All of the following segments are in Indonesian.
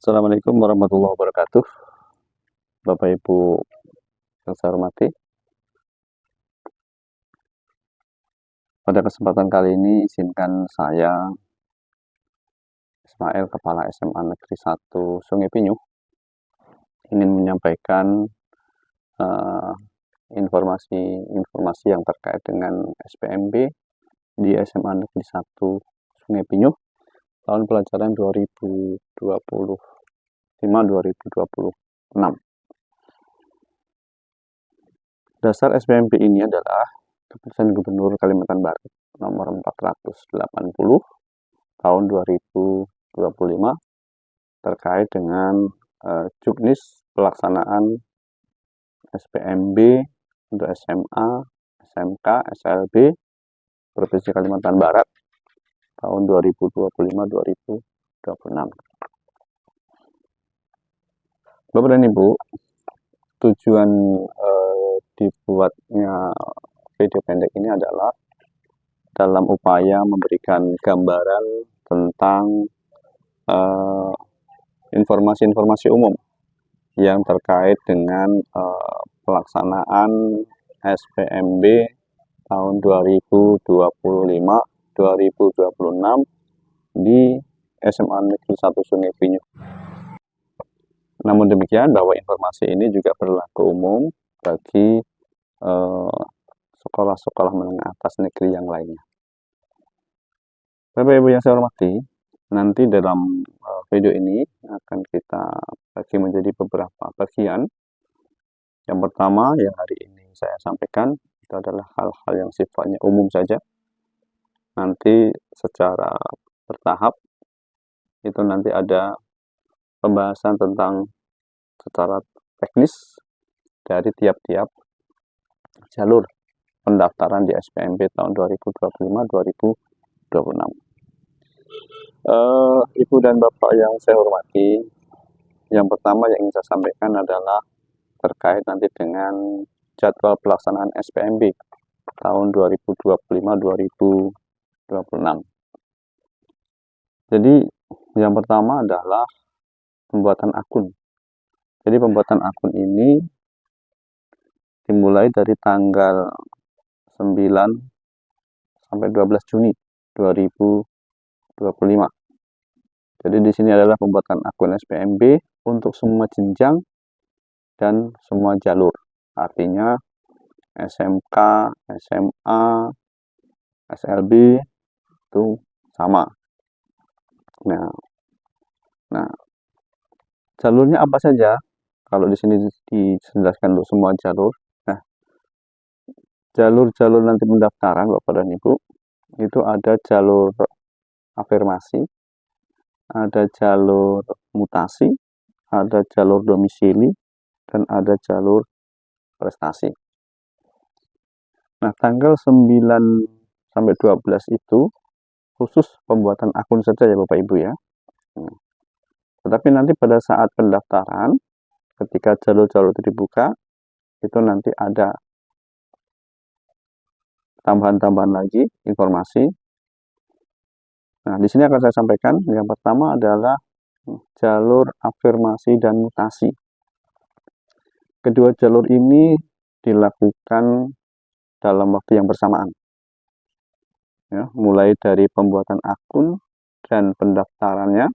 Assalamualaikum warahmatullahi wabarakatuh. Bapak Ibu yang saya hormati, pada kesempatan kali ini izinkan saya, Ismail, Kepala SMA Negeri 1 Sungai Pinyuh, ingin menyampaikan informasi yang terkait dengan SPMB di SMA Negeri 1 Sungai Pinyuh tahun pelajaran 2025-2026. Dasar SPMB ini adalah Keputusan Gubernur Kalimantan Barat nomor 480 tahun 2025 terkait dengan juknis pelaksanaan SPMB untuk SMA, SMK, SLB Provinsi Kalimantan Barat tahun 2025-2026. Bapak dan Ibu, tujuan dibuatnya video pendek ini adalah dalam upaya memberikan gambaran tentang informasi-informasi umum yang terkait dengan pelaksanaan SPMB tahun 2025-2026 di SMA Negeri 1 Sungai Pinyuh. Namun demikian, bahwa informasi ini juga berlaku umum bagi sekolah-sekolah menengah atas negeri yang lainnya. Bapak Ibu yang saya hormati, nanti dalam video ini akan kita bagi menjadi beberapa bagian. Yang pertama yang hari ini saya sampaikan itu adalah hal-hal yang sifatnya umum saja. Nanti secara bertahap itu nanti ada pembahasan tentang secara teknis dari tiap-tiap jalur pendaftaran di SPMB tahun 2025-2026. Ibu dan Bapak yang saya hormati, yang pertama yang ingin saya sampaikan adalah terkait nanti dengan jadwal pelaksanaan SPMB tahun 2025-2026. Jadi yang pertama adalah pembuatan akun. Jadi pembuatan akun ini dimulai dari tanggal 9 sampai 12 Juni 2025. Jadi di sini adalah pembuatan akun SPMB untuk semua jenjang dan semua jalur. Artinya SMK, SMA, SLB itu sama. Nah, jalurnya apa saja? Kalau di sini dijelaskan untuk semua jalur. Nah, jalur-jalur nanti pendaftaran Bapak dan Ibu itu ada jalur afirmasi, ada jalur mutasi, ada jalur domisili, dan ada jalur prestasi. Nah, tanggal 9 sampai 12 itu khusus pembuatan akun saja ya Bapak Ibu ya. Tetapi nanti pada saat pendaftaran, ketika jalur-jalur itu dibuka, itu nanti ada tambahan-tambahan lagi informasi. Nah, di sini akan saya sampaikan yang pertama adalah jalur afirmasi dan mutasi. Kedua jalur ini dilakukan dalam waktu yang bersamaan. Ya, mulai dari pembuatan akun dan pendaftarannya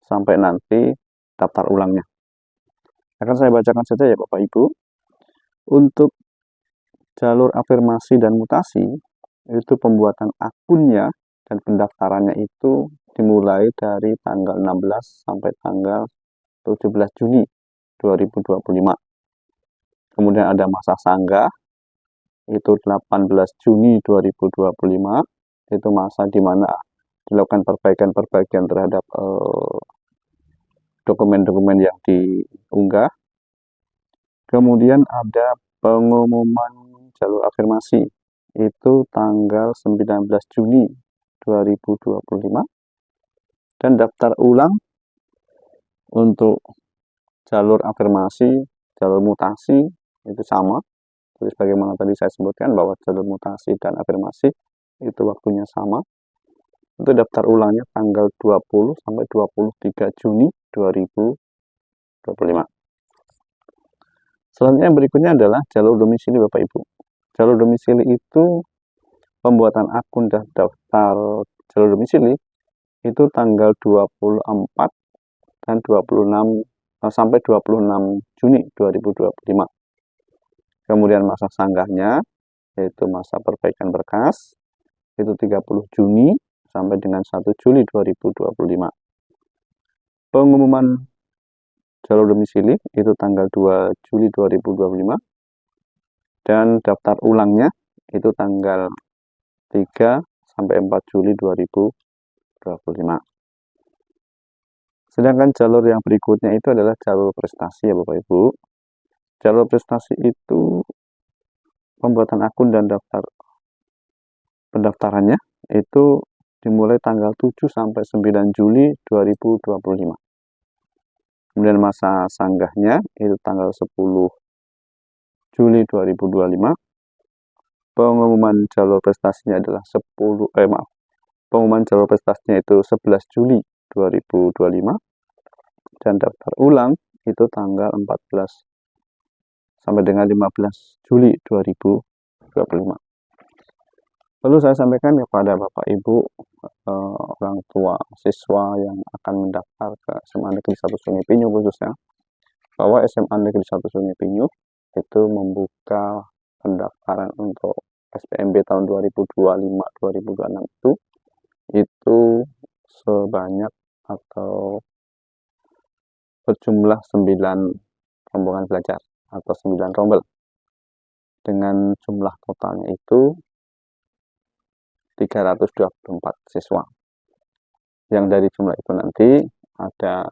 sampai nanti daftar ulangnya. Akan saya bacakan saja ya Bapak Ibu. Untuk jalur afirmasi dan mutasi, itu pembuatan akunnya dan pendaftarannya itu dimulai dari tanggal 16 sampai tanggal 17 Juni 2025. Kemudian ada masa sanggah, itu 18 Juni 2025, itu masa di mana dilakukan perbaikan-perbaikan terhadap dokumen-dokumen yang diunggah. Kemudian ada pengumuman jalur afirmasi, itu tanggal 19 Juni 2025. Dan daftar ulang untuk jalur afirmasi, jalur mutasi itu sama. Jadi sebagaimana tadi saya sebutkan bahwa jalur mutasi dan afirmasi itu waktunya sama. Untuk daftar ulangnya tanggal 20 sampai 23 Juni 2025. Selanjutnya berikutnya adalah jalur domisili Bapak Ibu. Jalur domisili itu pembuatan akun dan daftar jalur domisili itu tanggal 24 dan 26 sampai 26 Juni 2025. Kemudian masa sanggahnya yaitu masa perbaikan berkas itu 30 Juni sampai dengan 1 Juli 2025. Pengumuman jalur domisili itu tanggal 2 Juli 2025 dan daftar ulangnya itu tanggal 3 sampai 4 Juli 2025. Sedangkan jalur yang berikutnya itu adalah jalur prestasi ya Bapak Ibu. Jalur prestasi itu pembuatan akun dan daftar pendaftarannya itu dimulai tanggal 7 sampai 9 Juli 2025. Kemudian masa sanggahnya itu tanggal 10 Juli 2025. Pengumuman jalur prestasinya adalah pengumuman jalur prestasinya itu 11 Juli 2025 dan daftar ulang itu tanggal 14 sampai dengan 15 Juli 2025. Lalu saya sampaikan kepada Bapak Ibu orang tua siswa yang akan mendaftar ke SMA Negeri 1 Sungai Pinyu khususnya, bahwa SMA Negeri 1 Sungai Pinyu itu membuka pendaftaran untuk SPMB tahun 2025-2026 itu sebanyak atau berjumlah 9 rombongan belajar atau 9 rombel dengan jumlah totalnya itu 324 siswa. Yang dari jumlah itu nanti ada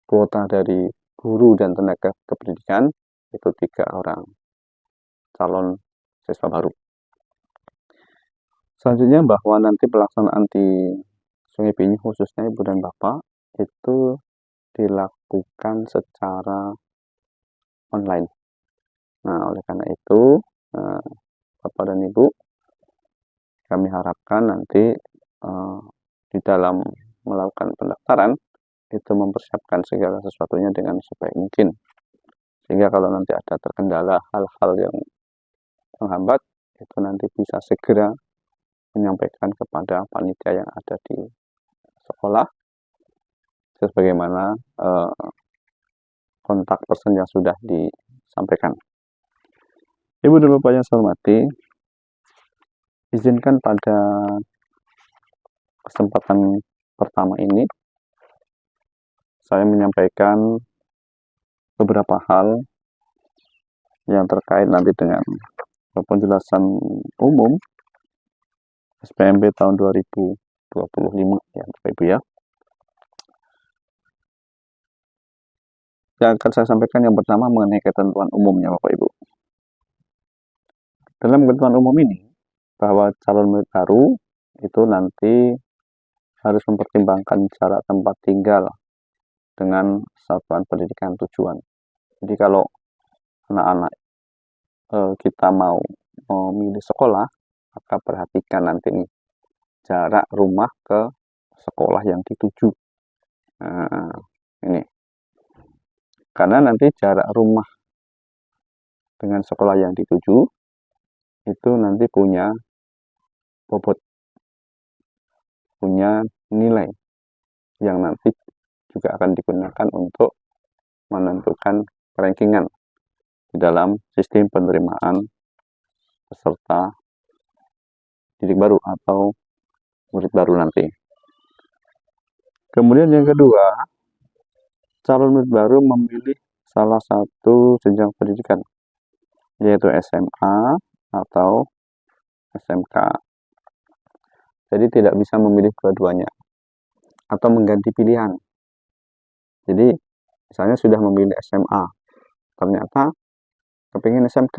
kuota dari guru dan tenaga kependidikan itu 3 orang calon siswa baru. Selanjutnya bahwa nanti pelaksanaan di Sungai Pinyu khususnya Ibu dan Bapak itu dilakukan secara online. Nah, oleh karena itu Bapak dan Ibu, kami harapkan nanti di dalam melakukan pendaftaran itu mempersiapkan segala sesuatunya dengan sebaik mungkin, sehingga kalau nanti ada terkendala hal-hal yang menghambat itu nanti bisa segera menyampaikan kepada panitia yang ada di sekolah sebagaimana kontak person yang sudah disampaikan. Ibu dan Bapak yang saya hormati, izinkan pada kesempatan pertama ini saya menyampaikan beberapa hal yang terkait nanti dengan penjelasan umum SPMB tahun 2025 ya Bapak Ibu ya. Yang akan saya sampaikan yang pertama mengenai ketentuan umumnya Bapak Ibu. Dalam ketentuan umum ini bahwa calon murid baru itu nanti harus mempertimbangkan jarak tempat tinggal dengan satuan pendidikan tujuan. Jadi kalau anak-anak kita mau memilih sekolah, maka perhatikan nanti nih jarak rumah ke sekolah yang dituju. Nah, ini karena nanti jarak rumah dengan sekolah yang dituju itu nanti punya bobot, punya nilai yang nanti juga akan digunakan untuk menentukan rankingan di dalam sistem penerimaan peserta didik baru atau murid baru nanti. Kemudian yang kedua, calon murid baru memilih salah satu jenjang pendidikan, yaitu SMA atau SMK. Jadi tidak bisa memilih dua-duanya atau mengganti pilihan. Jadi misalnya sudah memilih SMA, ternyata kepingin SMK,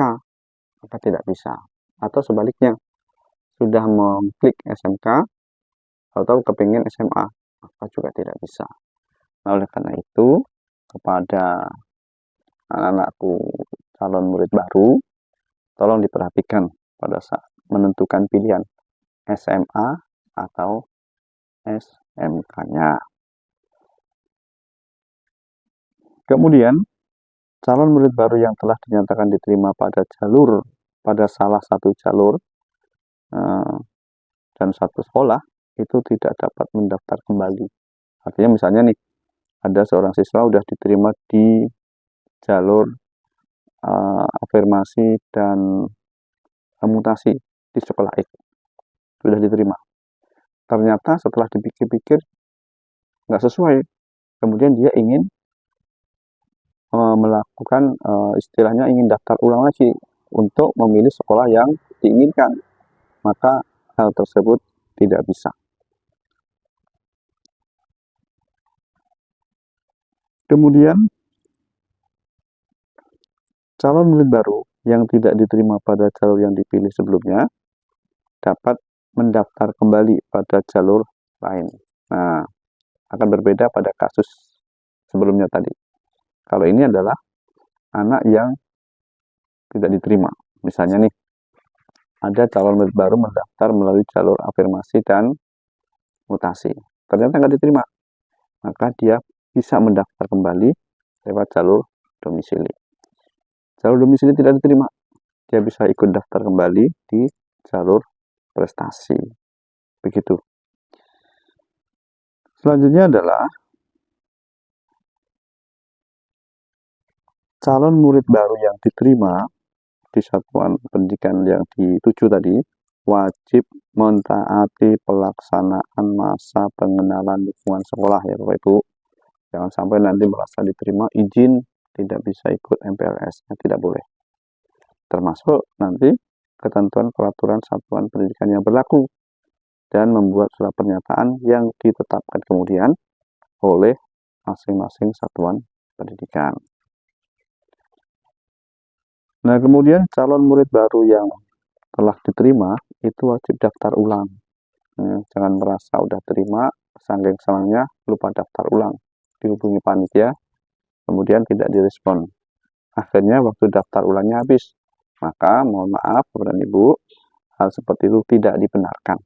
maka tidak bisa. Atau sebaliknya, sudah mengklik SMK atau kepingin SMA, maka juga tidak bisa. Nah, oleh karena itu, kepada anak-anakku calon murid baru, tolong diperhatikan pada saat menentukan pilihan SMA atau MK-nya. Kemudian, calon murid baru yang telah dinyatakan diterima pada salah satu jalur dan satu sekolah itu tidak dapat mendaftar kembali. Artinya misalnya nih, ada seorang siswa sudah diterima di jalur afirmasi dan mutasi di sekolah X, sudah diterima. Ternyata setelah dipikir-pikir nggak sesuai, kemudian dia ingin melakukan istilahnya ingin daftar ulang lagi untuk memilih sekolah yang diinginkan, maka hal tersebut tidak bisa. Kemudian calon murid baru yang tidak diterima pada jalur yang dipilih sebelumnya dapat mendaftar kembali pada jalur lain. Nah, akan berbeda pada kasus sebelumnya tadi. Kalau ini adalah anak yang tidak diterima. Misalnya nih, ada calon murid baru mendaftar melalui jalur afirmasi dan mutasi. Ternyata nggak diterima. Maka dia bisa mendaftar kembali lewat jalur domisili. Jalur domisili tidak diterima. Dia bisa ikut daftar kembali di jalur prestasi. Begitu. Selanjutnya adalah calon murid baru yang diterima di satuan pendidikan yang dituju tadi wajib mentaati pelaksanaan masa pengenalan lingkungan sekolah ya Bapak Ibu. Jangan sampai nanti merasa diterima izin tidak bisa ikut MPLS, tidak boleh. Termasuk nanti ketentuan peraturan satuan pendidikan yang berlaku dan membuat surat pernyataan yang ditetapkan kemudian oleh masing-masing satuan pendidikan. Nah, kemudian calon murid baru yang telah diterima itu wajib daftar ulang. Jangan merasa udah terima, saking senangnya lupa daftar ulang. Dihubungi panitia, kemudian tidak direspon. Akhirnya waktu daftar ulangnya habis. Maka mohon maaf Bapak dan Ibu, hal seperti itu tidak dibenarkan.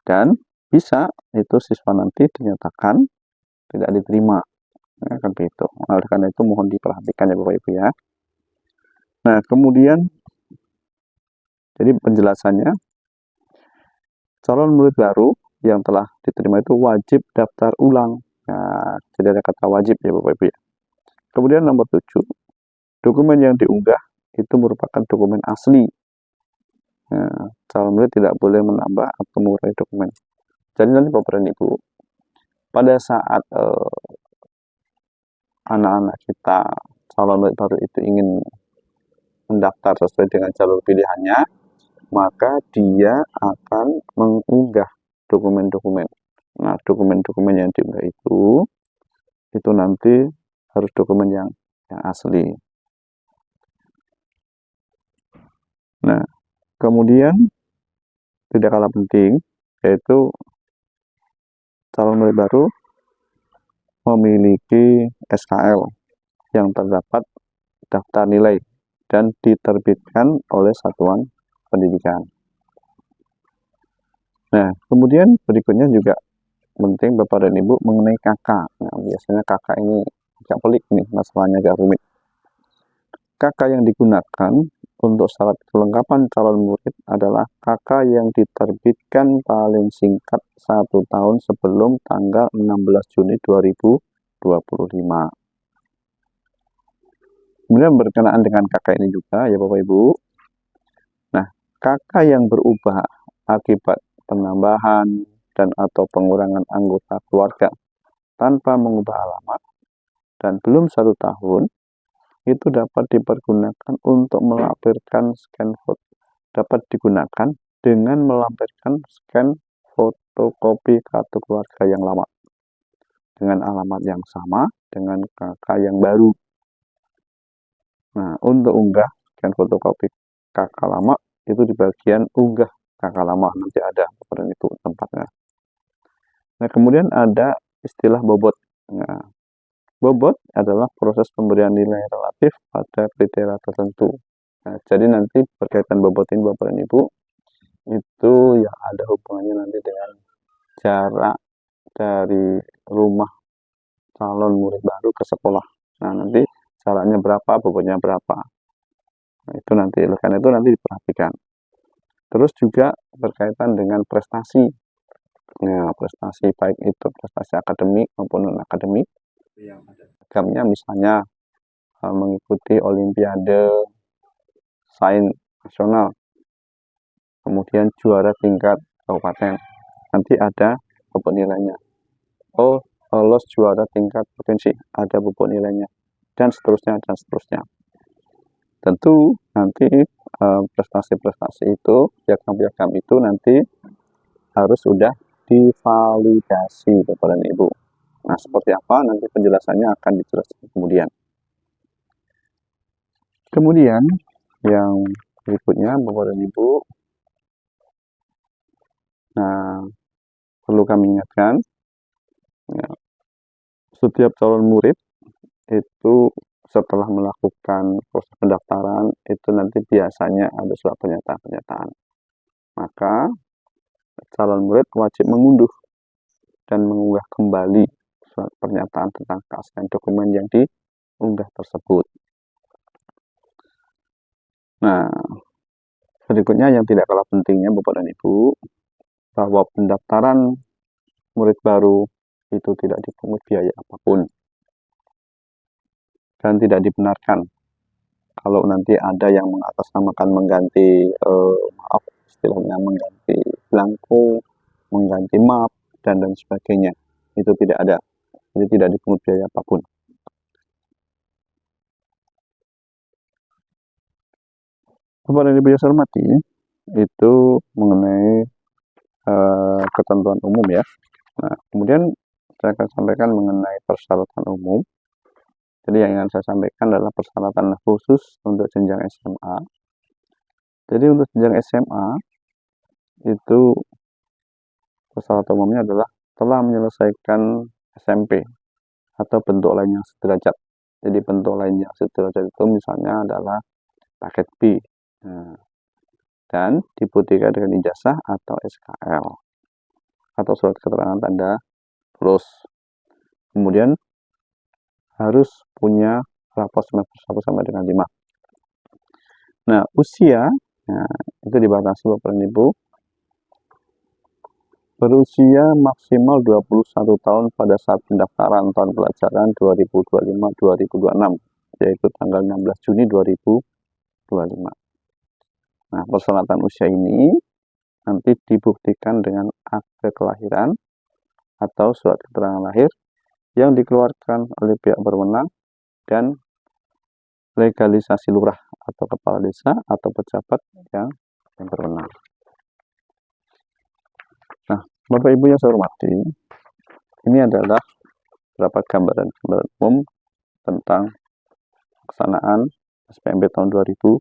Dan bisa itu siswa nanti dinyatakan tidak diterima. Ya, kan begitu. Oleh karena itu mohon diperhatikan ya Bapak Ibu ya. Nah, kemudian jadi penjelasannya, calon murid baru yang telah diterima itu wajib daftar ulang. Nah, jadi ada kata wajib ya Bapak Ibu ya. Kemudian nomor 7, dokumen yang diunggah itu merupakan dokumen asli. Nah, calon murid tidak boleh menambah atau mengurangi dokumen. Jadi nanti Bapak dan Ibu, pada saat anak-anak kita calon murid baru itu ingin mendaftar sesuai dengan jalur pilihannya, maka dia akan mengunggah dokumen-dokumen. Nah, dokumen-dokumen yang diunggah itu nanti harus dokumen yang asli. Nah, kemudian tidak kalah penting, yaitu calon murid baru memiliki SKL yang terdapat daftar nilai dan diterbitkan oleh satuan pendidikan. Nah, kemudian berikutnya juga penting Bapak dan Ibu mengenai KK. Nah, biasanya KK ini agak pelik nih, masalahnya agak rumit. KK yang digunakan untuk syarat kelengkapan calon murid adalah KK yang diterbitkan paling singkat 1 tahun sebelum tanggal 16 Juni 2025. Kemudian berkenaan dengan KK ini juga ya Bapak Ibu. Nah, KK yang berubah akibat penambahan dan atau pengurangan anggota keluarga tanpa mengubah alamat dan belum 1 tahun itu dapat dipergunakan untuk melampirkan scan foto. Dapat digunakan dengan melampirkan scan fotokopi kartu keluarga yang lama dengan alamat yang sama dengan KK yang baru. Nah, untuk unggah scan fotokopi KK lama itu di bagian unggah KK lama, nanti ada pada itu tempatnya. Nah, kemudian ada istilah bobot. Nah, bobot adalah proses pemberian nilai relatif pada kriteria tertentu. Nah, jadi nanti berkaitan bobot ini Bapak dan Ibu, itu yang ada hubungannya nanti dengan jarak dari rumah calon murid baru ke sekolah. Nah, nanti jaraknya berapa, bobotnya berapa. Nah, itu nanti, karena itu nanti diperhatikan. Terus juga berkaitan dengan prestasi. Nah, prestasi baik itu prestasi akademik maupun non-akademik. Agamnya misalnya mengikuti olimpiade sains nasional, kemudian juara tingkat kabupaten, nanti ada bobot nilainya. Oh, lolos juara tingkat provinsi, ada bobot nilainya, dan seterusnya, dan seterusnya. Tentu nanti prestasi-prestasi itu, piagam-piagam itu nanti harus sudah divalidasi Bapak dan Ibu. Nah, seperti apa nanti penjelasannya akan dijelaskan kemudian. Kemudian yang berikutnya Bapak dan Ibu, nah perlu kami ingatkan, ya, setiap calon murid itu setelah melakukan proses pendaftaran itu nanti biasanya ada surat pernyataan. Maka calon murid wajib mengunduh dan mengunggah kembali surat pernyataan tentang keaslian dokumen yang diunggah tersebut. Nah, berikutnya yang tidak kalah pentingnya Bapak dan Ibu, bahwa pendaftaran murid baru itu tidak dipungut biaya apapun dan tidak dibenarkan kalau nanti ada yang mengatasnamakan mengganti istilahnya mengganti belangko, mengganti map dan sebagainya, itu tidak ada, jadi tidak dipungut biaya apapun. Bapak dan Ibu yang saya hormati, itu mengenai ketentuan umum ya. Nah, kemudian saya akan sampaikan mengenai persyaratan umum. Jadi yang ingin saya sampaikan adalah persyaratan khusus untuk jenjang SMA. Jadi untuk jenjang SMA itu persyaratan umumnya adalah telah menyelesaikan SMP atau bentuk lain yang sederajat. Jadi bentuk lain yang sederajat itu misalnya adalah paket B. Nah, dan dibuktikan dengan ijazah atau SKL atau surat keterangan tanda lulus. Kemudian harus punya rapor semester 1 sampai dengan 5. Nah, usia itu dibatasi Bapak dan Ibu berusia maksimal 21 tahun pada saat pendaftaran tahun pelajaran 2025-2026, yaitu tanggal 16 Juni 2025. Nah, persyaratan usia ini nanti dibuktikan dengan akte kelahiran atau surat keterangan lahir yang dikeluarkan oleh pihak berwenang dan legalisasi lurah atau kepala desa atau pejabat yang berwenang. Nah, Bapak Ibu yang saya hormati, ini adalah beberapa gambaran umum tentang pelaksanaan SPMB tahun 2025-2026.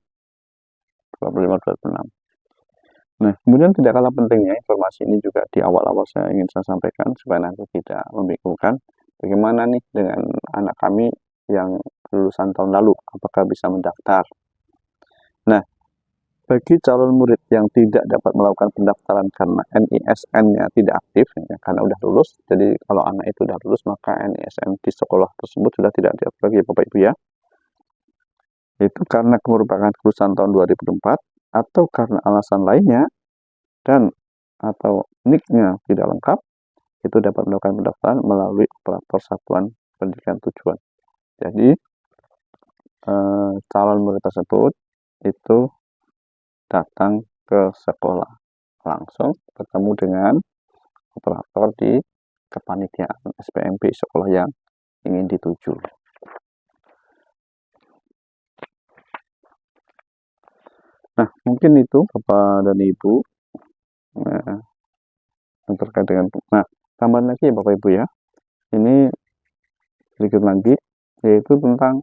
Nah, kemudian tidak kalah pentingnya informasi ini juga di awal-awal saya ingin saya sampaikan supaya nanti tidak membingungkan. Bagaimana nih dengan anak kami yang lulusan tahun lalu, apakah bisa mendaftar? Nah, bagi calon murid yang tidak dapat melakukan pendaftaran karena NISN-nya tidak aktif, ya, karena sudah lulus, jadi kalau anak itu sudah lulus, maka NISN di sekolah tersebut sudah tidak aktif lagi, Bapak Ibu ya. Itu karena merupakan kelulusan tahun 2004, atau karena alasan lainnya, dan atau NIK-nya tidak lengkap, itu dapat melakukan pendaftaran melalui operator satuan pendidikan tujuan. Jadi, calon murid tersebut itu datang ke sekolah langsung bertemu dengan operator di kepanitiaan SPMB sekolah yang ingin dituju. Nah, mungkin itu Bapak dan Ibu yang terkait dengan, nah tambahan lagi ya Bapak Ibu ya, ini sedikit lagi, yaitu tentang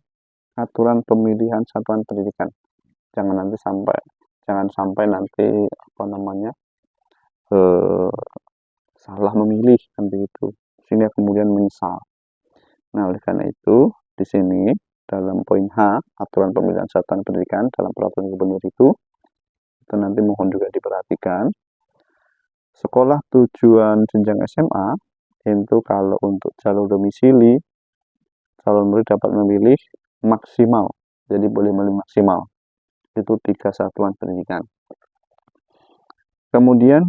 aturan pemilihan satuan pendidikan. Jangan sampai nanti salah memilih nanti itu, sehingga kemudian menyesal. Nah, oleh karena itu di sini dalam poin H, aturan pemilihan satuan pendidikan dalam peraturan gubernur itu nanti mohon juga diperhatikan. sekolah tujuan jenjang SMA itu kalau untuk jalur domisili calon murid dapat memilih maksimal, jadi boleh memilih maksimal itu 3 satuan pendidikan. Kemudian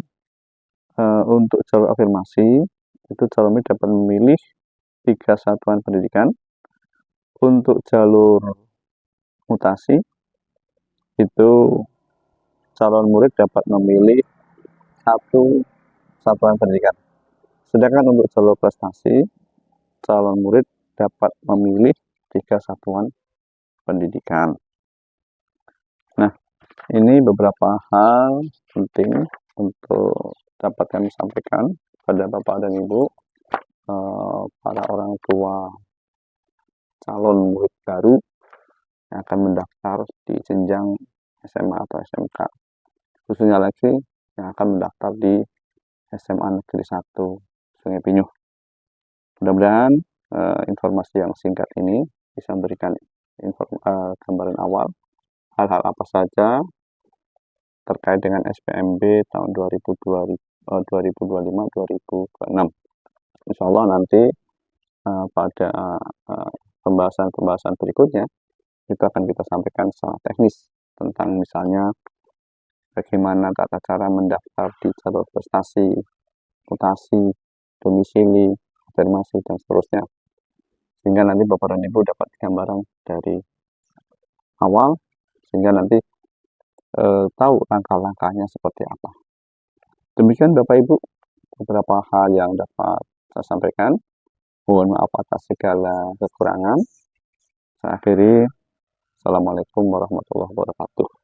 untuk jalur afirmasi itu calon murid dapat memilih 3 satuan pendidikan. Untuk jalur mutasi itu calon murid dapat memilih 1 satuan pendidikan. Sedangkan untuk jalur prestasi calon murid dapat memilih 3 satuan pendidikan. Nah, ini beberapa hal penting untuk dapat kami sampaikan pada Bapak dan Ibu, para orang tua calon murid baru yang akan mendaftar di jenjang SMA atau SMK. Khususnya lagi yang akan mendaftar di SMA Negeri 1 Sungai Pinyuh. Mudah-mudahan informasi yang singkat ini bisa memberikan gambaran awal hal-hal apa saja terkait dengan SPMB tahun 2025-2026. Insya Allah nanti pada pembahasan-pembahasan berikutnya itu akan kita sampaikan secara teknis tentang misalnya bagaimana tata cara mendaftar di jalur prestasi, mutasi, domisili, afirmasi, dan seterusnya. Sehingga nanti Bapak dan Ibu dapat gambaran dari awal, sehingga nanti tahu langkah-langkahnya seperti apa. Demikian Bapak Ibu, beberapa hal yang dapat saya sampaikan. Mohon maaf atas segala kekurangan. Saya akhiri. Assalamualaikum warahmatullahi wabarakatuh.